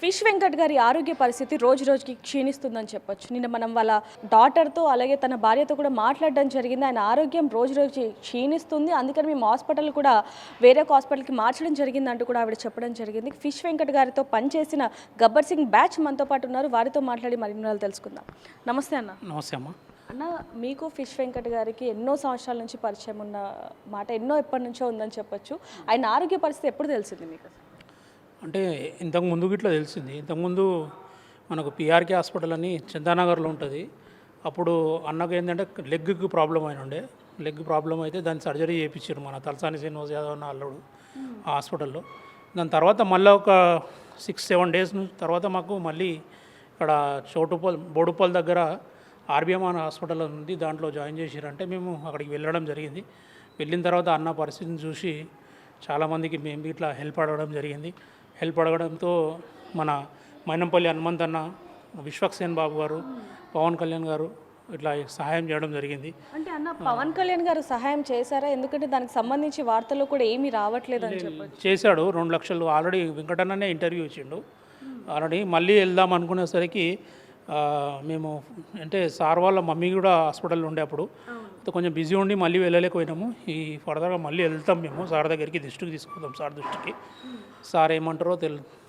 Fish Venkat గారి ఆరోగ్య పరిస్థితి రోజు రోజుకి క్షీణిస్తుందని చెప్పొచ్చు. నిన్న మనం వాళ్ళ డాటర్తో అలాగే తన భార్యతో కూడా మాట్లాడడం జరిగింది. ఆయన ఆరోగ్యం రోజు రోజుకి క్షీణిస్తుంది, అందుకని మేము హాస్పిటల్ కూడా వేరే ఒక హాస్పిటల్కి మార్చడం జరిగింది అంటూ కూడా ఆవిడ చెప్పడం జరిగింది. ఫిష్ వెంకట్ గారితో పనిచేసిన గబ్బర్ సింగ్ బ్యాచ్ మనతో పాటు ఉన్నారు, వారితో మాట్లాడి మరిన్ని వివరాలు తెలుసుకుందాం. నమస్తే అన్న. నమస్తే అమ్మ. అన్న, మీకు ఫిష్ వెంకట్ గారికి ఎన్నో సంవత్సరాల నుంచి పరిచయం ఉన్న మాట, ఎప్పటి నుంచో ఉందని చెప్పొచ్చు. ఆయన ఆరోగ్య పరిస్థితి ఎప్పుడు తెలిసింది మీకు? అంటే ఇంతకుముందు ఇట్లా తెలిసింది. ఇంతకుముందు మనకు పిఆర్కే హాస్పిటల్ అని చందానగర్లో ఉంటుంది. అప్పుడు అన్నకు ఏంటంటే లెగ్కి ప్రాబ్లం అయిన ఉండే. లెగ్ ప్రాబ్లం అయితే దాన్ని సర్జరీ చేయించారు మన తలసాని శ్రీనివాస్ యాదవ్ అన్న అల్లుడు ఆ హాస్పిటల్లో. దాని తర్వాత మళ్ళీ ఒక 6-7 డేస్ తర్వాత మాకు మళ్ళీ ఇక్కడ బోడుపల్ దగ్గర ఆర్బిఎం హాస్పిటల్ ఉంది, దాంట్లో జాయిన్ చేసారంటే మేము అక్కడికి వెళ్ళడం జరిగింది. వెళ్ళిన తర్వాత అన్న పరిస్థితిని చూసి చాలామందికి మేము ఇట్లా హెల్ప్ అడగడంతో మన మైనంపల్లి హనుమంత్ అన్న, విశ్వక్సేన్ బాబు గారు, పవన్ కళ్యాణ్ గారు ఇట్లా సహాయం చేయడం జరిగింది. అంటే అన్న, పవన్ కళ్యాణ్ గారు సహాయం చేశారా? ఎందుకంటే దానికి సంబంధించి వార్తలు కూడా ఏమీ రావట్లేదు అని చెప్పి చేశాడు. 2 లక్షలు ఆల్రెడీ వెంకటన్ననే ఇంటర్వ్యూ ఇచ్చిండు ఆల్రెడీ. మళ్ళీ వెళ్దాం అనుకునేసరికి మేము అంటే సార్ వాళ్ళ మమ్మీ కూడా హాస్పిటల్లో ఉండే అప్పుడు కొంచెం బిజీ ఉండి మళ్ళీ వెళ్ళలేకపోయినాము. ఈ ఫర్దర్గా మళ్ళీ వెళ్తాం మేము సార్ దగ్గరికి, దృష్టికి తీసుకుంటాం సార్ దృష్టికి. సార్ ఏమంటారో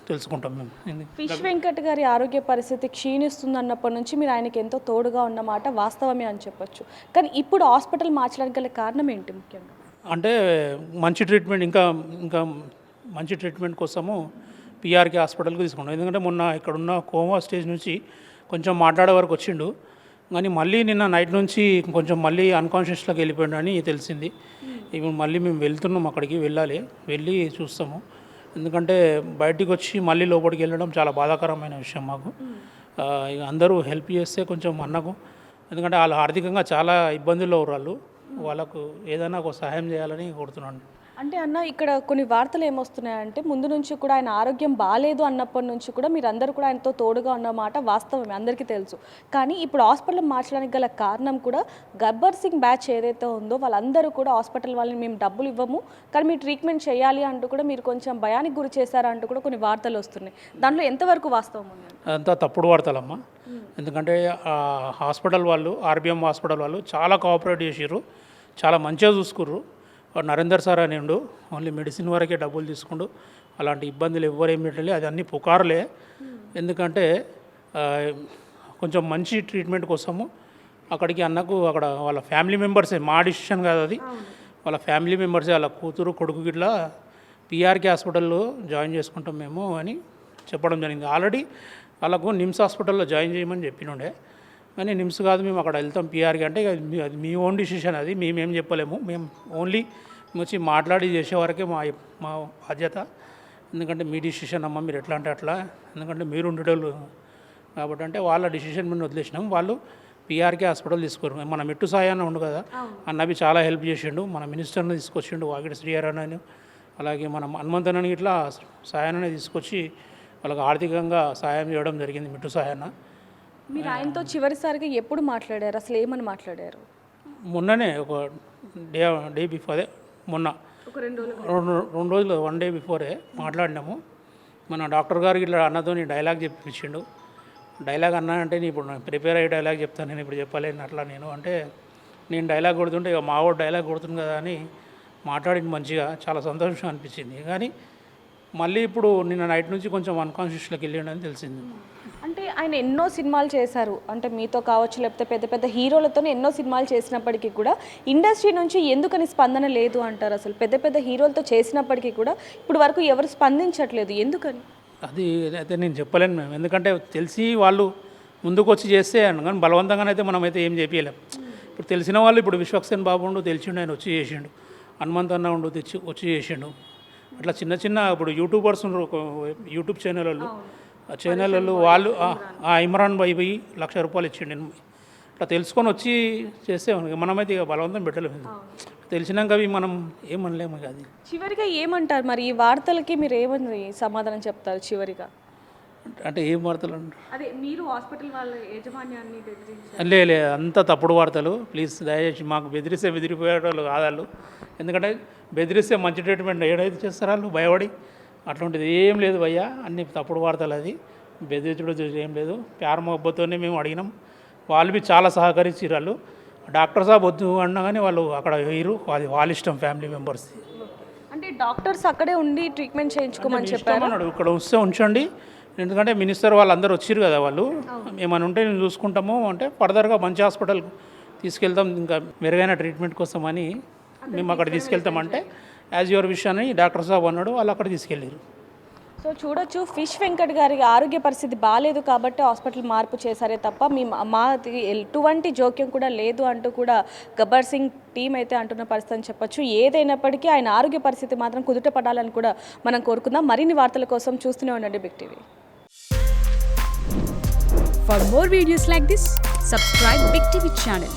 తెలుసుకుంటాం మేము. ఫిష్ వెంకట్ గారి ఆరోగ్య పరిస్థితి క్షీణిస్తుంది అన్నప్పటి నుంచి మీరు ఆయనకి ఎంతో తోడుగా ఉన్నమాట వాస్తవమే అని చెప్పొచ్చు. కానీ ఇప్పుడు హాస్పిటల్ మార్చడానికి గల కారణం ఏంటి ముఖ్యంగా? అంటే మంచి ట్రీట్మెంట్, ఇంకా మంచి ట్రీట్మెంట్ కోసము పిఆర్కే హాస్పిటల్కి తీసుకున్నాం. ఎందుకంటే మొన్న ఇక్కడున్న కోమా స్టేజ్ నుంచి కొంచెం మాట్లాడే వరకు వచ్చిండు, కానీ మళ్ళీ నిన్న నైట్ నుంచి కొంచెం మళ్ళీ అన్కాన్షియస్లోకి వెళ్ళిపోయాడు అని తెలిసింది. ఇప్పుడు మళ్ళీ మేము వెళ్తున్నాం, అక్కడికి వెళ్ళి చూస్తాము. ఎందుకంటే బయటికి వచ్చి మళ్ళీ లోపలికి వెళ్ళడం చాలా బాధాకరమైన విషయం మాకు. ఇక అందరూ హెల్ప్ చేస్తే కొంచెం అన్నకు, ఎందుకంటే వాళ్ళు ఆర్థికంగా చాలా ఇబ్బందుల్లో ఉన్నారు, వాళ్ళకు ఏదైనా ఒక సహాయం చేయాలని కోరుతున్నాను. అంటే అన్న, ఇక్కడ కొన్ని వార్తలు ఏమొస్తున్నాయంటే ముందు నుంచి కూడా ఆయన ఆరోగ్యం బాగాలేదు అన్నప్పటి నుంచి కూడా మీరందరూ కూడా ఆయనతో తోడుగా ఉన్నమాట వాస్తవమే, అందరికీ తెలుసు. కానీ ఇప్పుడు హాస్పిటల్ మార్చడానికి గల కారణం కూడా గబ్బర్ సింగ్ బ్యాచ్ ఏదైతే ఉందో వాళ్ళందరూ కూడా హాస్పిటల్ వాళ్ళని మేము డబ్బులు ఇవ్వము, కానీ మీరు ట్రీట్మెంట్ చేయాలి అంటూ కూడా మీరు కొంచెం భయానికి గురి చేశారంటూ కూడా కొన్ని వార్తలు వస్తున్నాయి. దాంట్లో ఎంతవరకు వాస్తవం ఉంది? అదంతా తప్పుడు వార్తలమ్మా. ఎందుకంటే హాస్పిటల్ వాళ్ళు, ఆర్బిఎం హాస్పిటల్ వాళ్ళు చాలా కోఆపరేట్ చేసారు, చాలా మంచిగా చూసుకుర్రు. నరేందర్ సార్ అని ఉండు, ఓన్లీ మెడిసిన్ వరకే డబ్బులు తీసుకుండు, అలాంటి ఇబ్బందులు ఎవ్వరేం పెట్టలే. అది అన్నీ పుకారులే. ఎందుకంటే కొంచెం మంచి ట్రీట్మెంట్ కోసము అక్కడికి అన్నకు అక్కడ వాళ్ళ ఫ్యామిలీ మెంబర్సే, మా డిసిషన్ కాదు అది, వాళ్ళ ఫ్యామిలీ మెంబర్సే, వాళ్ళ కూతురు కొడుకు గిట్లా పిఆర్కే హాస్పిటల్లో జాయిన్ చేసుకుంటాం మేము అని చెప్పడం జరిగింది. ఆల్రెడీ వాళ్ళకు నిమ్స్ హాస్పిటల్లో జాయిన్ చేయమని చెప్పినుండే, కానీ నిమ్స్ కాదు, మేము అక్కడ వెళ్తాం పిఆర్కి అంటే అది మీ ఓన్ డిసిషన్, అది మేమేం చెప్పలేము. మేము ఓన్లీ వచ్చి మాట్లాడి చేసే వరకే మా బాధ్యత. ఎందుకంటే మీ డిసిషన్ అమ్మ, మీరు ఎట్లా అంటే అట్లా, ఎందుకంటే మీరు ఉండేటోళ్ళు కాబట్టి అంటే వాళ్ళ డిసిషన్ మీద వదిలేసినాం. వాళ్ళు పిఆర్కే హాస్పిటల్ తీసుకోరు. మన మెట్టు సాయి అన్న ఉండు కదా, అన్నవి చాలా హెల్ప్ చేసిండు, మన మినిస్టర్ని తీసుకొచ్చిండు వాకిటి శ్రీహరణ, అలాగే మన హనుమంతనని ఇట్లా సాయాన్ని తీసుకొచ్చి వాళ్ళకి ఆర్థికంగా సాయం చేయడం జరిగింది మెట్టు సాయన్న. మీరు ఆయనతో చివరిసారిగా ఎప్పుడు మాట్లాడారు, అసలు ఏమని మాట్లాడారు? మొన్ననే ఒక డే బిఫోరే, మొన్న 2 రోజులు 1 డే బిఫోరే మాట్లాడినాము. మన డాక్టర్ గారికి ఇట్లా అన్నతో డైలాగ్ చెప్పించిండు. డైలాగ్ అన్నా అంటే నేను ఇప్పుడు ప్రిపేర్ అయ్యే డైలాగ్ చెప్తాను, నేను ఇప్పుడు చెప్పలేను అట్లా అంటే నేను డైలాగ్ కొడుతుంటే ఇక మావాడు డైలాగ్ కొడుతుంది కదా అని మాట్లాడింది మంచిగా, చాలా సంతోషం అనిపించింది. కానీ మళ్ళీ ఇప్పుడు నిన్న నైట్ నుంచి కొంచెం అన్కాన్షియస్లోకి వెళ్ళిండని తెలిసింది. అంటే ఆయన ఎన్నో సినిమాలు చేశారు, అంటే మీతో కావచ్చు లేకపోతే పెద్ద పెద్ద హీరోలతో ఎన్నో సినిమాలు చేసినప్పటికీ కూడా ఇండస్ట్రీ నుంచి ఎందుకని స్పందన లేదు అంటారు? అసలు పెద్ద పెద్ద హీరోలతో చేసినప్పటికీ కూడా ఇప్పుడు వరకు ఎవరు స్పందించట్లేదు, ఎందుకని? అది అయితే నేను చెప్పలేను మేము, ఎందుకంటే తెలిసి వాళ్ళు ముందుకు వచ్చి చేస్తే కానీ బలవంతంగానైతే మనమైతే ఏం చేయలేం. ఇప్పుడు తెలిసిన వాళ్ళు, ఇప్పుడు విశ్వక్సేన్ బాబు ఉండు తెలిసిండు, ఆయన వచ్చి చేసిండు, హనుమంత్ అన్న ఉండు వచ్చి చేసిండు. అట్లా చిన్న చిన్న ఇప్పుడు యూట్యూబర్స్ ఉన్నారు, యూట్యూబ్ ఛానల్ వాళ్ళు ఇమ్రాన్ భాయ్ పోయి ₹1,00,000 ఇచ్చిండు. ఇట్లా తెలుసుకొని వచ్చి చేస్తే మనమైతే ఇక బలవంతం పెట్టలేము. తెలిసినాక అవి మనం ఏమనలేము. అది చివరిగా ఏమంటారు మరి ఈ వార్తలకి? మీరు ఏమని సమాధానం చెప్తారు చివరిగా? అంటే ఏం వార్తలు అంటారు? అదే మీరు హాస్పిటల్ వాళ్ళ యాజమాన్యాన్ని బెదిరించారు? లే అంత తప్పుడు వార్తలు. ప్లీజ్ దయచేసి మాకు బెదిరిపోయేవాళ్ళు కాదాళ్ళు. ఎందుకంటే బెదిరిస్తే మంచి ట్రీట్మెంట్ ఏడైతే చేస్తారు వాళ్ళు భయపడి, అట్లాంటిది ఏం లేదు భయ్యా, అన్ని తప్పుడు వార్తలు. అది బెదిరించడం ఏం లేదు. ప్యార మొహబ్బతోనే మేము అడిగినాం, వాళ్ళు బి చాలా సహకరించారు. వాళ్ళు డాక్టర్ సాబ్ వద్దు అన్నా కానీ వాళ్ళు అక్కడ వేయరు, అది వాళ్ళ ఇష్టం, ఫ్యామిలీ మెంబర్స్. అంటే డాక్టర్స్ అక్కడే ఉండి ట్రీట్మెంట్ చేయించుకోమని చెప్పారు. అన్నాడు ఇక్కడ వస్తే ఉంచండి, ఎందుకంటే మినిస్టర్ వాళ్ళందరూ వచ్చారు కదా, వాళ్ళు ఏమైనా ఉంటే నేను చూసుకుంటాము అంటే ఫర్దర్గా మంచి హాస్పిటల్కి తీసుకెళ్తాం, ఇంకా మెరుగైన ట్రీట్మెంట్ కోసం అని మేము అక్కడ తీసుకెళ్తామంటే యాజ్ యువర్ విష్ అని డాక్టర్ సాబ్ అన్నాడు, వాళ్ళు అక్కడ తీసుకెళ్ళారు. సో చూడొచ్చు, ఫిష్ వెంకట్ గారి ఆరోగ్య పరిస్థితి బాగాలేదు కాబట్టి హాస్పిటల్ మార్పు చేశారే తప్ప మా ఎటువంటి జోక్యం కూడా లేదు అంటూ కూడా గబ్బర్ సింగ్ టీం అయితే అంటున్న పరిస్థితి అని చెప్పొచ్చు. ఏదైనప్పటికీ ఆయన ఆరోగ్య పరిస్థితి మాత్రం కుదుట పడాలని కూడా మనం కోరుకుందాం. మరిన్ని వార్తల కోసం చూస్తూనే ఉండండి Big TV. For more videos like this, subscribe Big TV channel.